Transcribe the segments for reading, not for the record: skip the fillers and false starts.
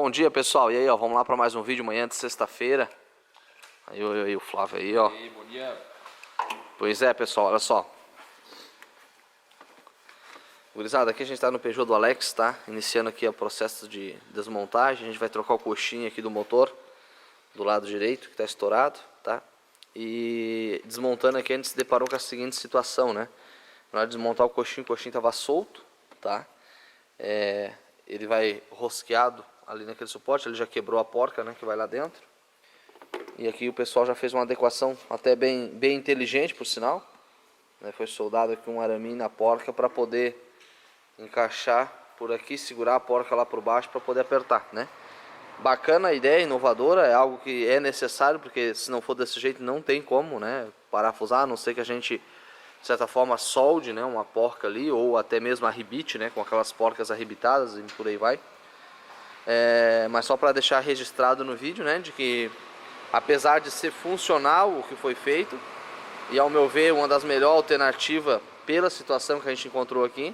Bom dia, pessoal. E aí, ó, vamos lá para mais um vídeo manhã de sexta-feira. Aí o Flávio aí, ó. E aí, bom dia. Pois é, pessoal, olha só. Gurizada, aqui a gente tá no Peugeot do Alex, tá? Iniciando aqui o processo de desmontagem. A gente vai trocar o coxinha aqui do motor, do lado direito, que tá estourado, tá? E desmontando aqui, a gente se deparou com a seguinte situação, né? Na hora de desmontar o coxinho tava solto, tá? Ele vai rosqueado ali naquele suporte, ele já quebrou a porca, né, que vai lá dentro. E aqui o pessoal já fez uma adequação até bem inteligente, por sinal, né? Foi soldado aqui um araminho na porca para poder encaixar por aqui, segurar a porca lá por baixo para poder apertar, né? Bacana a ideia, inovadora, é algo que é necessário, porque se não for desse jeito não tem como, né, parafusar, a não ser que a gente, de certa forma, solde, né, uma porca ali, ou até mesmo arrebite, né, com aquelas porcas arrebitadas e por aí vai. Mas só para deixar registrado no vídeo, né, de que apesar de ser funcional o que foi feito, e ao meu ver uma das melhores alternativas pela situação que a gente encontrou aqui,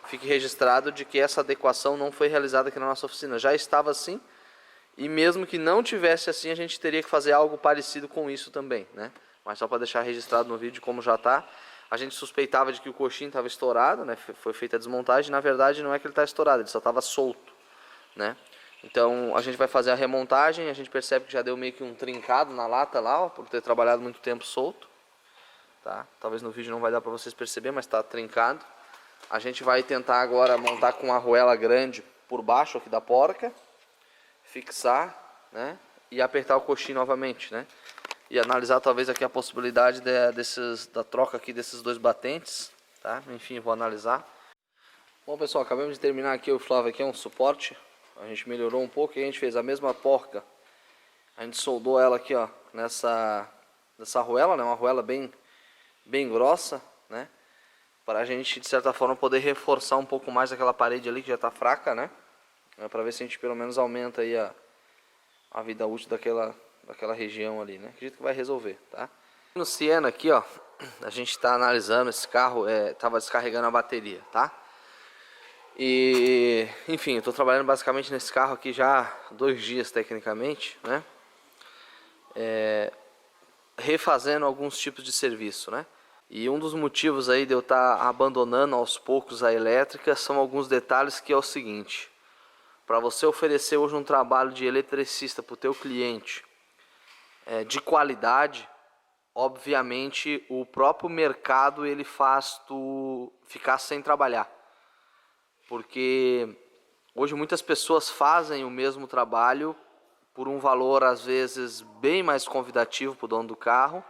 fique registrado de que essa adequação não foi realizada aqui na nossa oficina. Já estava assim, e mesmo que não tivesse assim, a gente teria que fazer algo parecido com isso também, né? Mas só para deixar registrado no vídeo como já está. A gente suspeitava de que o coxinho estava estourado, né? Foi feita a desmontagem, na verdade não é que ele está estourado, ele só estava solto, né? Então a gente vai fazer a remontagem, a gente percebe que já deu meio que um trincado na lata lá, ó, por ter trabalhado muito tempo solto, tá? Talvez no vídeo não vai dar para vocês perceber, mas está trincado. A gente vai tentar agora montar com uma arruela grande por baixo aqui da porca, fixar, né? E apertar o coxinho novamente, né? E analisar talvez aqui a possibilidade da troca aqui desses dois batentes, tá? Enfim, vou analisar. Bom, pessoal, acabamos de terminar aqui, o Flávio aqui é um suporte. A gente melhorou um pouco e a gente fez a mesma porca. A gente soldou ela aqui, ó, nessa arruela, né? Uma arruela bem grossa, né? Para a gente, de certa forma, poder reforçar um pouco mais aquela parede ali que já está fraca, né? Para ver se a gente pelo menos aumenta aí a vida útil daquela região ali, né? Acredito que vai resolver, tá? No Siena aqui, ó, a gente está analisando esse carro, tava descarregando a bateria, tá? E, enfim, eu estou trabalhando basicamente nesse carro aqui já há 2 dias tecnicamente, né? Refazendo alguns tipos de serviço, né? E um dos motivos aí de eu estar abandonando aos poucos a elétrica são alguns detalhes que é o seguinte: para você oferecer hoje um trabalho de eletricista para o teu cliente de qualidade, obviamente o próprio mercado ele faz tu ficar sem trabalhar. Porque hoje muitas pessoas fazem o mesmo trabalho por um valor às vezes bem mais convidativo para o dono do carro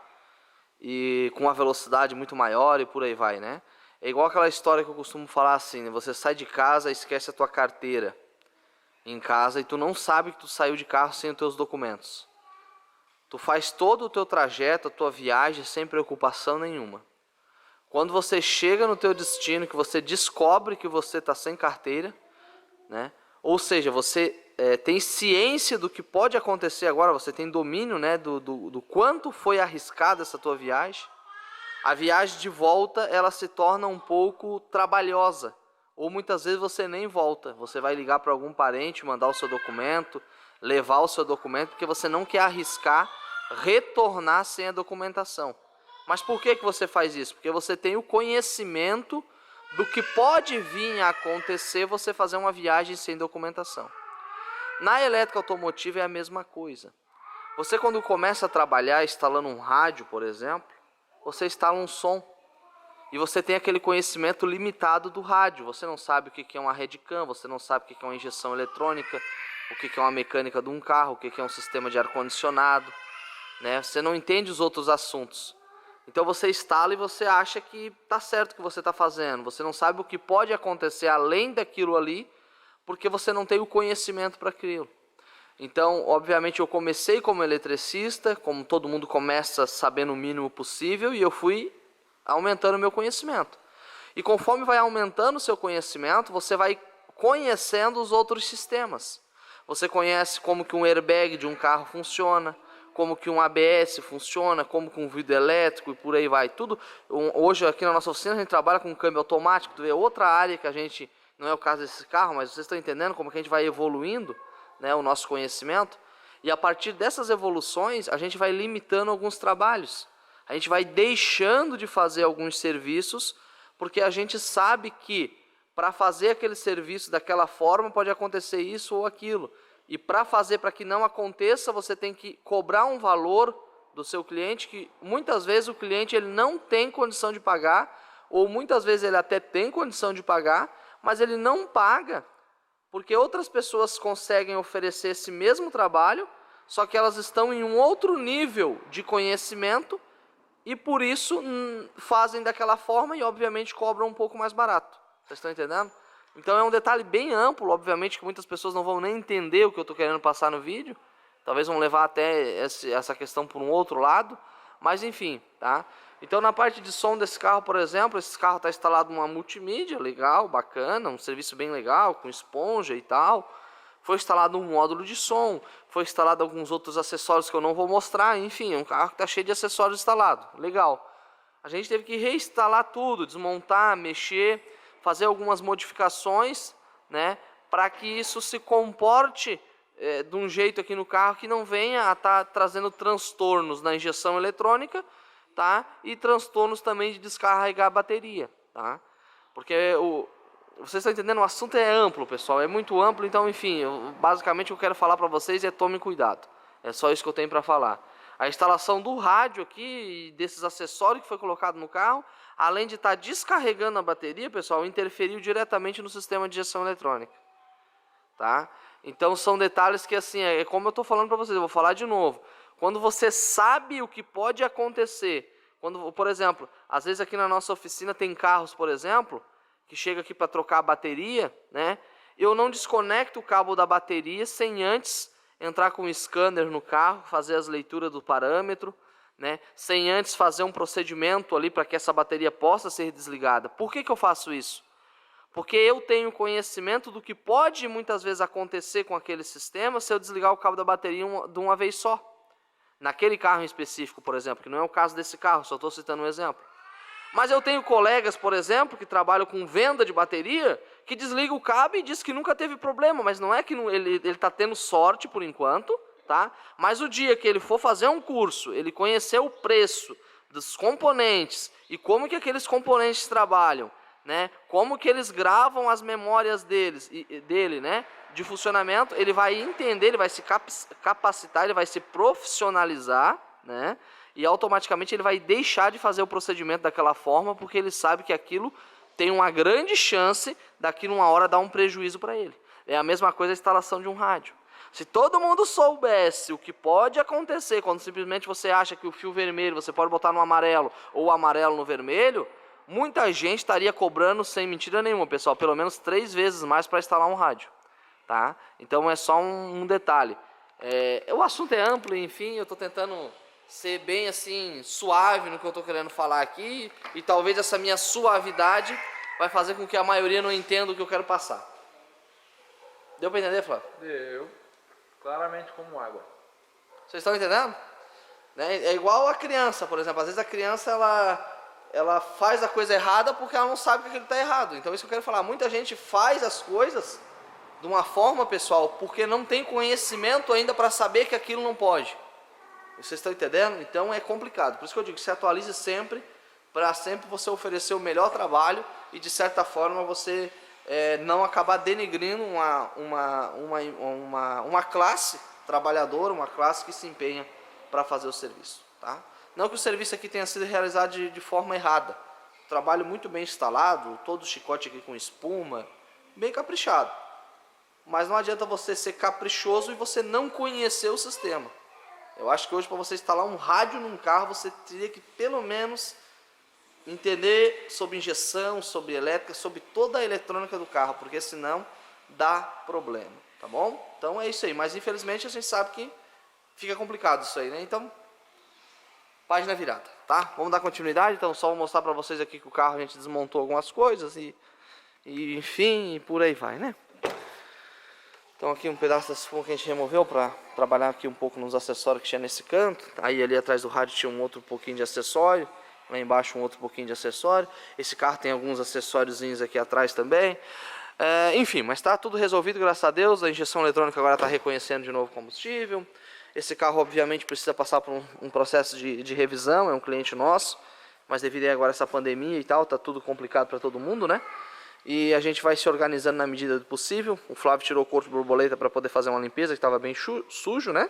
e com uma velocidade muito maior e por aí vai, né? É igual aquela história que eu costumo falar assim, né? Você sai de casa e esquece a tua carteira em casa e tu não sabe que tu saiu de carro sem os teus documentos. Tu faz todo o teu trajeto, a tua viagem sem preocupação nenhuma. Quando você chega no teu destino, que você descobre que você está sem carteira, né? Ou seja, você tem ciência do que pode acontecer agora, você tem domínio, né, do quanto foi arriscada essa tua viagem. A viagem de volta, ela se torna um pouco trabalhosa. Ou muitas vezes você nem volta. Você vai ligar para algum parente, mandar o seu documento, levar o seu documento, porque você não quer arriscar retornar sem a documentação. Mas por que você faz isso? Porque você tem o conhecimento do que pode vir a acontecer você fazer uma viagem sem documentação. Na elétrica automotiva é a mesma coisa. Você quando começa a trabalhar instalando um rádio, por exemplo, você instala um som e você tem aquele conhecimento limitado do rádio. Você não sabe o que é uma headcam, você não sabe o que é uma injeção eletrônica, o que é uma mecânica de um carro, o que é um sistema de ar-condicionado, né? Você não entende os outros assuntos. Então você instala e você acha que está certo o que você está fazendo. Você não sabe o que pode acontecer além daquilo ali, porque você não tem o conhecimento para aquilo. Então, obviamente, eu comecei como eletricista, como todo mundo começa sabendo o mínimo possível, e eu fui aumentando o meu conhecimento. E conforme vai aumentando o seu conhecimento, você vai conhecendo os outros sistemas. Você conhece como que um airbag de um carro funciona, como que um ABS funciona, como que um vidro elétrico e por aí vai. Tudo. Hoje aqui na nossa oficina a gente trabalha com câmbio automático, é outra área que a gente, não é o caso desse carro, mas vocês estão entendendo como que a gente vai evoluindo, né, o nosso conhecimento, e a partir dessas evoluções a gente vai limitando alguns trabalhos. A gente vai deixando de fazer alguns serviços, porque a gente sabe que para fazer aquele serviço daquela forma pode acontecer isso ou aquilo. E para fazer para que não aconteça, você tem que cobrar um valor do seu cliente que muitas vezes o cliente ele não tem condição de pagar, ou muitas vezes ele até tem condição de pagar, mas ele não paga porque outras pessoas conseguem oferecer esse mesmo trabalho, só que elas estão em um outro nível de conhecimento e por isso fazem daquela forma e obviamente cobram um pouco mais barato. Vocês estão entendendo? Então é um detalhe bem amplo, obviamente que muitas pessoas não vão nem entender o que eu estou querendo passar no vídeo. Talvez vão levar até essa questão por um outro lado, mas enfim, tá? Então na parte de som desse carro, por exemplo, esse carro está instalado numa multimídia, legal, bacana, um serviço bem legal, com esponja e tal. Foi instalado um módulo de som, foi instalado alguns outros acessórios que eu não vou mostrar, enfim, é um carro que está cheio de acessórios instalados, legal. A gente teve que reinstalar tudo, desmontar, mexer, fazer algumas modificações, né, para que isso se comporte de um jeito aqui no carro que não venha a estar trazendo transtornos na injeção eletrônica, tá, e transtornos também de descarregar a bateria, tá, porque vocês estão entendendo? O assunto é amplo, pessoal, é muito amplo, então, enfim, basicamente o que eu quero falar para vocês é tomem cuidado. É só isso que eu tenho para falar. A instalação do rádio aqui, desses acessórios que foi colocado no carro, além de estar descarregando a bateria, pessoal, interferiu diretamente no sistema de injeção eletrônica. Tá? Então são detalhes que, assim, é como eu estou falando para vocês, eu vou falar de novo. Quando você sabe o que pode acontecer, quando, por exemplo, às vezes aqui na nossa oficina tem carros, por exemplo, que chega aqui para trocar a bateria, né? Eu não desconecto o cabo da bateria sem antes entrar com o scanner no carro, fazer as leituras do parâmetro, né? Sem antes fazer um procedimento ali para que essa bateria possa ser desligada. Por que eu faço isso? Porque eu tenho conhecimento do que pode muitas vezes acontecer com aquele sistema se eu desligar o cabo da bateria de uma vez só. Naquele carro em específico, por exemplo, que não é o caso desse carro, só estou citando um exemplo. Mas eu tenho colegas, por exemplo, que trabalham com venda de bateria, que desliga o cabo e diz que nunca teve problema, mas não é que ele está tendo sorte por enquanto, tá? Mas o dia que ele for fazer um curso, ele conhecer o preço dos componentes e como que aqueles componentes trabalham, né? Como que eles gravam as memórias dele, né? De funcionamento, ele vai entender, ele vai se capacitar, ele vai se profissionalizar, né? E automaticamente ele vai deixar de fazer o procedimento daquela forma, porque ele sabe que aquilo tem uma grande chance daqui numa hora dar um prejuízo para ele. É a mesma coisa a instalação de um rádio. Se todo mundo soubesse o que pode acontecer quando simplesmente você acha que o fio vermelho você pode botar no amarelo ou o amarelo no vermelho, muita gente estaria cobrando, sem mentira nenhuma, pessoal, pelo menos 3 vezes mais para instalar um rádio. Tá? Então é só um detalhe. O assunto é amplo, enfim, eu estou tentando ser bem assim suave no que eu estou querendo falar aqui, e talvez essa minha suavidade vai fazer com que a maioria não entenda o que eu quero passar. Deu para entender, Flávio? Deu. Claramente como água. Vocês estão entendendo? Né? É igual a criança, por exemplo. Às vezes a criança ela faz a coisa errada porque ela não sabe que aquilo está errado. Então isso que eu quero falar. Muita gente faz as coisas de uma forma, pessoal, porque não tem conhecimento ainda para saber que aquilo não pode. Vocês estão entendendo? Então é complicado. Por isso que eu digo, se atualize sempre, para sempre você oferecer o melhor trabalho e de certa forma você não acabar denegrindo uma classe trabalhadora, uma classe que se empenha para fazer o serviço. Tá? Não que o serviço aqui tenha sido realizado de forma errada. Trabalho muito bem instalado, todo o chicote aqui com espuma, bem caprichado. Mas não adianta você ser caprichoso e você não conhecer o sistema. Eu acho que hoje, para você instalar um rádio num carro, você teria que pelo menos entender sobre injeção, sobre elétrica, sobre toda a eletrônica do carro, porque senão dá problema, tá bom? Então é isso aí, mas infelizmente a gente sabe que fica complicado isso aí, né? Então, página virada, tá? Vamos dar continuidade, então só vou mostrar para vocês aqui que o carro a gente desmontou algumas coisas e enfim, por aí vai, né? Então aqui um pedaço desse fundo que a gente removeu para trabalhar aqui um pouco nos acessórios que tinha nesse canto. Aí ali atrás do rádio tinha um outro pouquinho de acessório. Lá embaixo um outro pouquinho de acessório. Esse carro tem alguns acessóriozinhos aqui atrás também. Enfim, mas está tudo resolvido, graças a Deus. A injeção eletrônica agora está reconhecendo de novo o combustível. Esse carro, obviamente, precisa passar por um processo de revisão, é um cliente nosso. Mas devido a agora essa pandemia e tal, tá tudo complicado para todo mundo, né? E a gente vai se organizando na medida do possível. O Flávio tirou o corpo de borboleta para poder fazer uma limpeza, que estava bem sujo, né?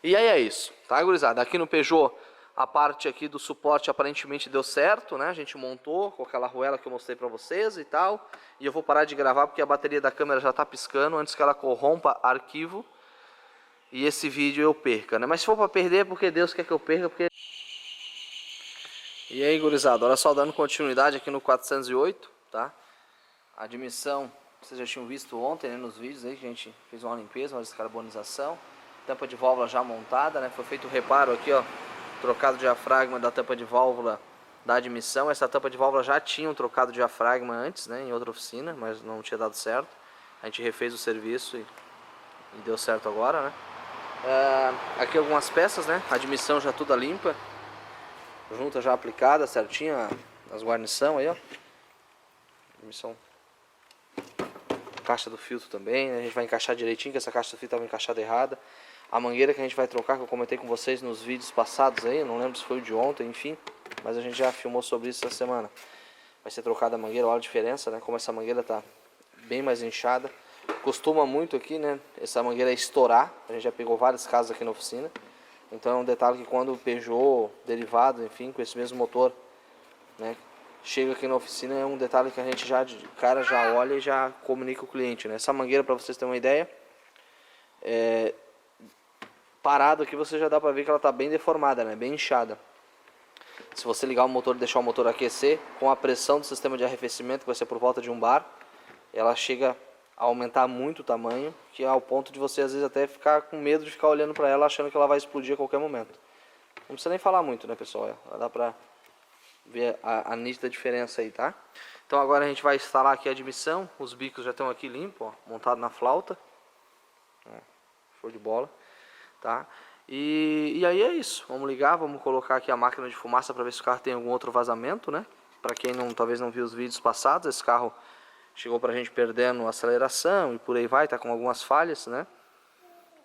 E aí é isso, tá, gurizada? Aqui no Peugeot, a parte aqui do suporte aparentemente deu certo, né? A gente montou com aquela arruela que eu mostrei para vocês e tal. E eu vou parar de gravar porque a bateria da câmera já tá piscando antes que ela corrompa arquivo e esse vídeo eu perca, né? Mas se for para perder é porque Deus quer que eu perca, porque... E aí, gurizada, olha só, dando continuidade aqui no 408, tá? A admissão, vocês já tinham visto ontem, né, nos vídeos aí, que a gente fez uma limpeza, uma descarbonização. Tampa de válvula já montada, né? Foi feito o reparo aqui, ó, trocado o diafragma da tampa de válvula da admissão. Essa tampa de válvula já tinha um trocado diafragma antes, né, em outra oficina, mas não tinha dado certo. A gente refez o serviço e deu certo agora, né? Aqui algumas peças, né? A admissão já toda limpa. Junta já aplicada, certinha, as guarnição aí, ó. Admissão. Caixa do filtro também, né? A gente vai encaixar direitinho, que essa caixa do filtro estava encaixada errada. A mangueira que a gente vai trocar, que eu comentei com vocês nos vídeos passados aí, não lembro se foi o de ontem, enfim. Mas a gente já filmou sobre isso essa semana. Vai ser trocada a mangueira, olha a diferença, né? Como essa mangueira tá bem mais inchada. Costuma muito aqui, né? Essa mangueira estourar, a gente já pegou vários casos aqui na oficina. Então é um detalhe que quando o Peugeot derivado, enfim, com esse mesmo motor, né, chega aqui na oficina, é um detalhe que a gente já, de cara, já olha e já comunica com o cliente, né? Essa mangueira, para vocês terem uma ideia, parado aqui você já dá para ver que ela está bem deformada, né? Bem inchada. Se você ligar o motor e deixar o motor aquecer, com a pressão do sistema de arrefecimento, que vai ser por volta de 1 bar, ela chega a aumentar muito o tamanho, que é ao ponto de você às vezes até ficar com medo de ficar olhando para ela achando que ela vai explodir a qualquer momento. Não precisa nem falar muito, né, pessoal? Dá para ver a nítida diferença aí, tá? Então agora a gente vai instalar aqui a admissão. Os bicos já estão aqui limpos, ó, montado na flauta. Show de bola, tá? E aí é isso. Vamos ligar, vamos colocar aqui a máquina de fumaça para ver se o carro tem algum outro vazamento, né? Para quem talvez não viu os vídeos passados, esse carro chegou pra gente perdendo aceleração e por aí vai, tá com algumas falhas, né?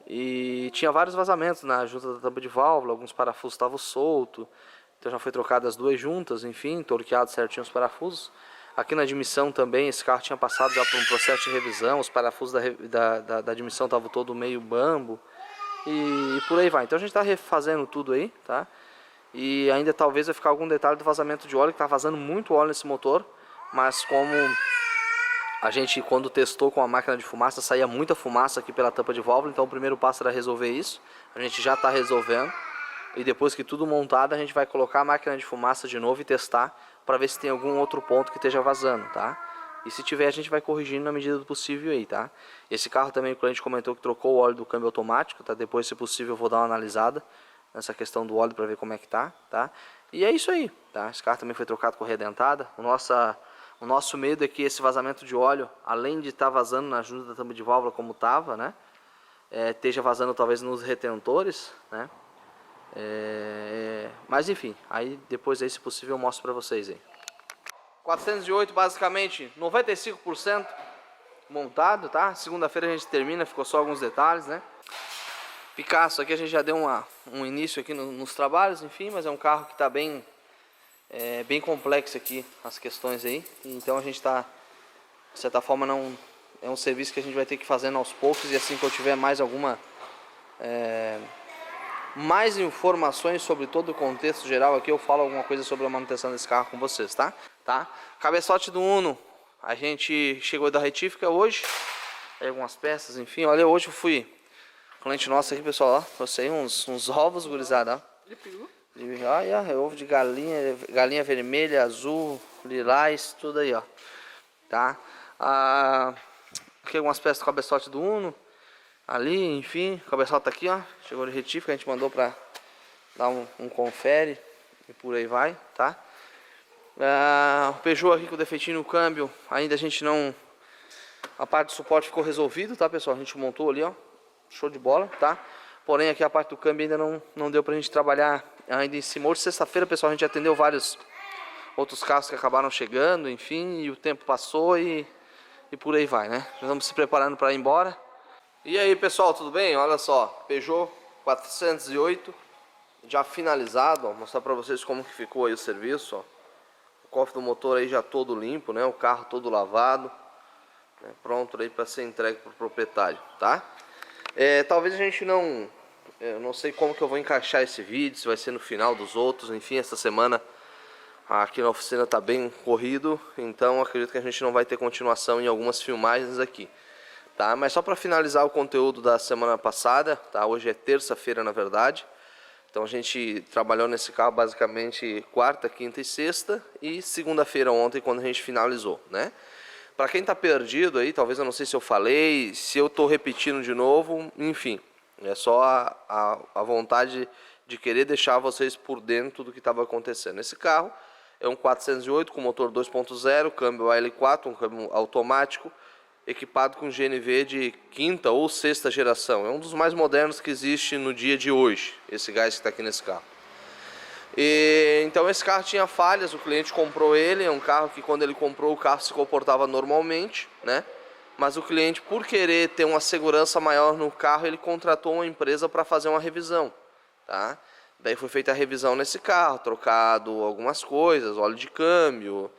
E tinha vários vazamentos na junta da tampa de válvula, alguns parafusos estavam soltos, então já foi trocado as duas juntas, enfim, torqueado certinho os parafusos. Aqui na admissão também, esse carro tinha passado já por um processo de revisão, os parafusos da admissão estavam todo meio bambo e por aí vai. Então a gente está refazendo tudo aí, tá? E ainda talvez vai ficar algum detalhe do vazamento de óleo, que tá vazando muito óleo nesse motor, mas como a gente, quando testou com a máquina de fumaça, saía muita fumaça aqui pela tampa de válvula, então o primeiro passo era resolver isso. A gente já está resolvendo. E depois que tudo montado, a gente vai colocar a máquina de fumaça de novo e testar para ver se tem algum outro ponto que esteja vazando, tá? E se tiver, a gente vai corrigindo na medida do possível aí, tá? Esse carro também o cliente comentou que trocou o óleo do câmbio automático, tá? Depois, se possível, eu vou dar uma analisada nessa questão do óleo para ver como é que tá? E é isso aí, tá? Esse carro também foi trocado com redentada. O nosso medo é que esse vazamento de óleo, além de estar vazando na junta da tampa de válvula como estava, né, esteja vazando talvez nos retentores, né, mas enfim, aí depois aí, se possível eu mostro para vocês aí. 408 basicamente 95% montado, tá? Segunda-feira a gente termina, ficou só alguns detalhes, né. Picasso aqui a gente já deu um início aqui nos trabalhos, enfim, mas é um carro que está bem complexo aqui as questões aí, então a gente está, de certa forma, não é um serviço que a gente vai ter que ir fazendo aos poucos, e assim que eu tiver mais mais informações sobre todo o contexto geral aqui, eu falo alguma coisa sobre a manutenção desse carro com vocês, tá? Cabeçote do Uno, a gente chegou da retífica hoje, aí algumas peças, enfim, olha, hoje eu fui, cliente nosso aqui, pessoal, ó, trouxe aí uns ovos, gurizada, ó. Olha, ovo de galinha vermelha, azul, lilás, tudo aí, ó. Tá? Aqui algumas peças do cabeçote do Uno. Ali, enfim, o cabeçote tá aqui, ó. Chegou de retífica, a gente mandou pra dar um confere e por aí vai, tá? O Peugeot aqui com defeitinho no câmbio, ainda a gente não... A parte do suporte ficou resolvido, tá, pessoal? A gente montou ali, ó. Show de bola, tá? Porém, aqui a parte do câmbio ainda não deu pra gente trabalhar ainda em cima. Hoje, sexta-feira, pessoal, a gente atendeu vários outros carros que acabaram chegando, enfim, e o tempo passou e e por aí vai, né? Já estamos se preparando para ir embora. E aí, pessoal, tudo bem? Olha só, Peugeot 408 já finalizado, ó. Vou mostrar para vocês como que ficou aí o serviço, ó. O cofre do motor aí já todo limpo, né? O carro todo lavado, né? Pronto aí para ser entregue para o proprietário, tá? Talvez a gente não... Eu não sei como que eu vou encaixar esse vídeo, se vai ser no final dos outros. Enfim, essa semana aqui na oficina tá bem corrido, então acredito que a gente não vai ter continuação em algumas filmagens aqui, tá? Mas só para finalizar o conteúdo da semana passada, tá? Hoje é terça-feira, na verdade. Então a gente trabalhou nesse carro basicamente quarta, quinta e sexta, e segunda-feira ontem quando a gente finalizou, né? Para quem tá perdido aí, talvez eu não sei se eu falei, se eu tô repetindo de novo, enfim, é só a vontade de querer deixar vocês por dentro do que estava acontecendo. Esse carro é um 408 com motor 2.0, câmbio AL4, um câmbio automático, equipado com GNV de quinta ou sexta geração. É um dos mais modernos que existe no dia de hoje, esse gás que está aqui nesse carro. Então esse carro tinha falhas, o cliente comprou ele, é um carro que quando ele comprou o carro se comportava normalmente, né? Mas o cliente, por querer ter uma segurança maior no carro, ele contratou uma empresa para fazer uma revisão, tá? Daí foi feita a revisão nesse carro, trocado algumas coisas, óleo de câmbio,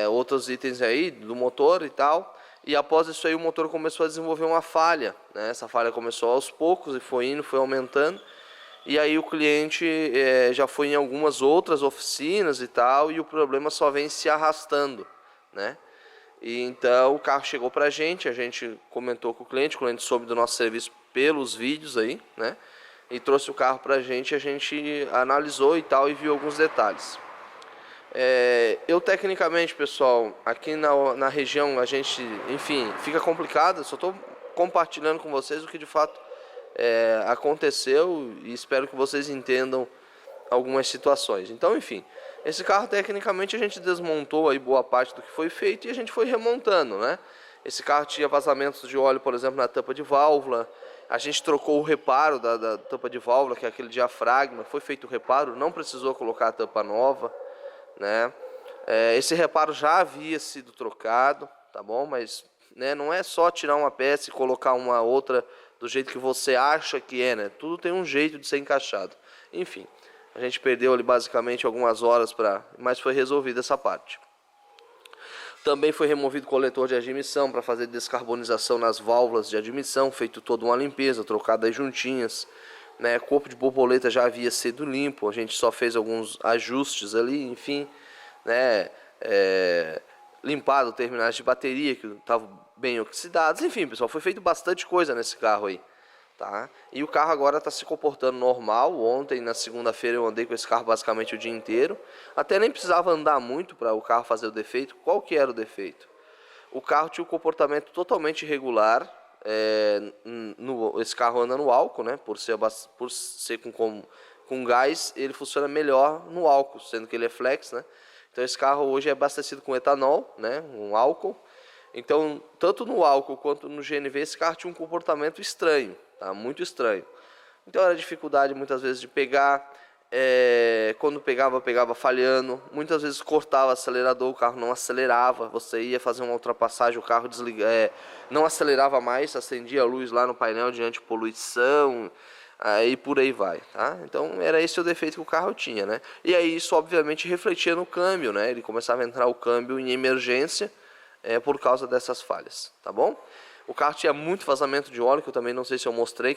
outros itens aí do motor e tal. E após isso aí o motor começou a desenvolver uma falha, né? Essa falha começou aos poucos e foi indo, foi aumentando. E aí o cliente já foi em algumas outras oficinas e tal, e o problema só vem se arrastando, né? E então o carro chegou pra a gente comentou com o cliente soube do nosso serviço pelos vídeos aí, né? E trouxe o carro pra a gente analisou e tal e viu alguns detalhes. Eu tecnicamente, pessoal, aqui na região a gente, enfim, fica complicado, só estou compartilhando com vocês o que de fato aconteceu e espero que vocês entendam algumas situações. Então, enfim, esse carro tecnicamente a gente desmontou aí boa parte do que foi feito e a gente foi remontando, né? Esse carro tinha vazamentos de óleo, por exemplo, na tampa de válvula. A gente trocou o reparo da tampa de válvula, que é aquele diafragma, foi feito o reparo, não precisou colocar a tampa nova, né? Esse reparo já havia sido trocado, tá bom? Mas, né, não é só tirar uma peça e colocar uma outra do jeito que você acha que é, né? Tudo tem um jeito de ser encaixado. Enfim, a gente perdeu ali basicamente algumas horas mas foi resolvida essa parte. Também foi removido o coletor de admissão para fazer descarbonização nas válvulas de admissão, feito toda uma limpeza, trocado as juntinhas, né? Corpo de borboleta já havia sido limpo, a gente só fez alguns ajustes ali, enfim, né? Limpado terminais de bateria que estavam bem oxidados, enfim, pessoal, foi feito bastante coisa nesse carro aí, tá? E o carro agora está se comportando normal. Ontem, na segunda-feira, eu andei com esse carro basicamente o dia inteiro, até nem precisava andar muito para o carro fazer o defeito. Qual que era o defeito? O carro tinha um comportamento totalmente irregular. Esse carro anda no álcool, né? Por ser com gás, ele funciona melhor no álcool, sendo que ele é flex, né? Então esse carro hoje é abastecido com etanol, né? Um álcool. Então, tanto no álcool quanto no GNV, esse carro tinha um comportamento estranho, tá? Muito estranho. Então era dificuldade muitas vezes de pegar, quando pegava falhando, muitas vezes cortava o acelerador, o carro não acelerava, você ia fazer uma ultrapassagem, o carro não acelerava mais, acendia a luz lá no painel de antipoluição, aí por aí vai, tá? Então era esse o defeito que o carro tinha, né? E aí isso obviamente refletia no câmbio, né? Ele começava a entrar o câmbio em emergência, por causa dessas falhas, tá bom? O carro tinha muito vazamento de óleo, que eu também não sei se eu mostrei,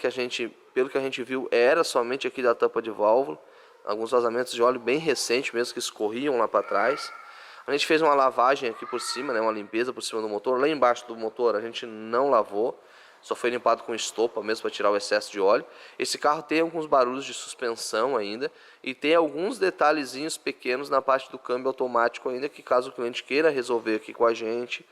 pelo que a gente viu, era somente aqui da tampa de válvula, alguns vazamentos de óleo bem recentes mesmo, que escorriam lá para trás. A gente fez uma lavagem aqui por cima, né, uma limpeza por cima do motor, lá embaixo do motor a gente não lavou, só foi limpado com estopa mesmo para tirar o excesso de óleo. Esse carro tem alguns barulhos de suspensão ainda e tem alguns detalhezinhos pequenos na parte do câmbio automático ainda, que caso o cliente queira resolver aqui com a gente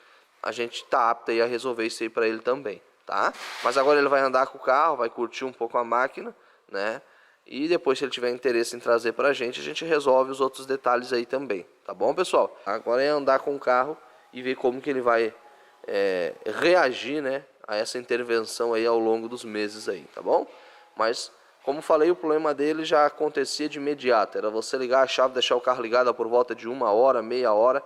está apto aí a resolver isso aí para ele também, tá? Mas agora ele vai andar com o carro, vai curtir um pouco a máquina, né? E depois, se ele tiver interesse em trazer para a gente resolve os outros detalhes aí também, tá bom, pessoal? Agora é andar com o carro e ver como que ele vai reagir, né, a essa intervenção aí ao longo dos meses aí, tá bom? Mas, como falei, o problema dele já acontecia de imediato. Era você ligar a chave, deixar o carro ligado por volta de 1 hora, meia hora,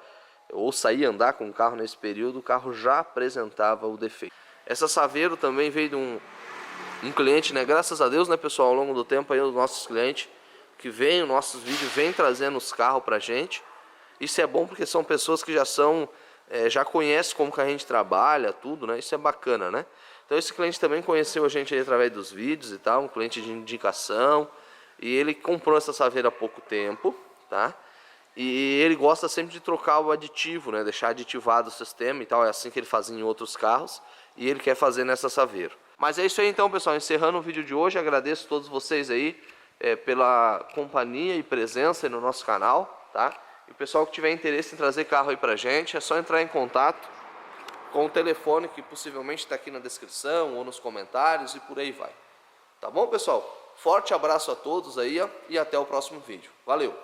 ou saía andar com o carro nesse período, o carro já apresentava o defeito. Essa Saveiro também veio de um cliente, né? Graças a Deus, né, pessoal, ao longo do tempo aí os nossos clientes que veem os nossos vídeos, vêm trazendo os carros pra gente. Isso é bom porque são pessoas que já conhecem como que a gente trabalha, tudo, né? Isso é bacana, né? Então esse cliente também conheceu a gente aí através dos vídeos e tal, um cliente de indicação. E ele comprou essa Saveiro há pouco tempo, tá? E ele gosta sempre de trocar o aditivo, né? Deixar aditivado o sistema e tal, é assim que ele fazia em outros carros. E ele quer fazer nessa Saveiro. Mas é isso aí então, pessoal, encerrando o vídeo de hoje, agradeço a todos vocês aí pela companhia e presença aí no nosso canal, tá? E o pessoal que tiver interesse em trazer carro aí pra gente, é só entrar em contato com o telefone que possivelmente está aqui na descrição ou nos comentários e por aí vai. Tá bom, pessoal? Forte abraço a todos aí, ó, e até o próximo vídeo. Valeu!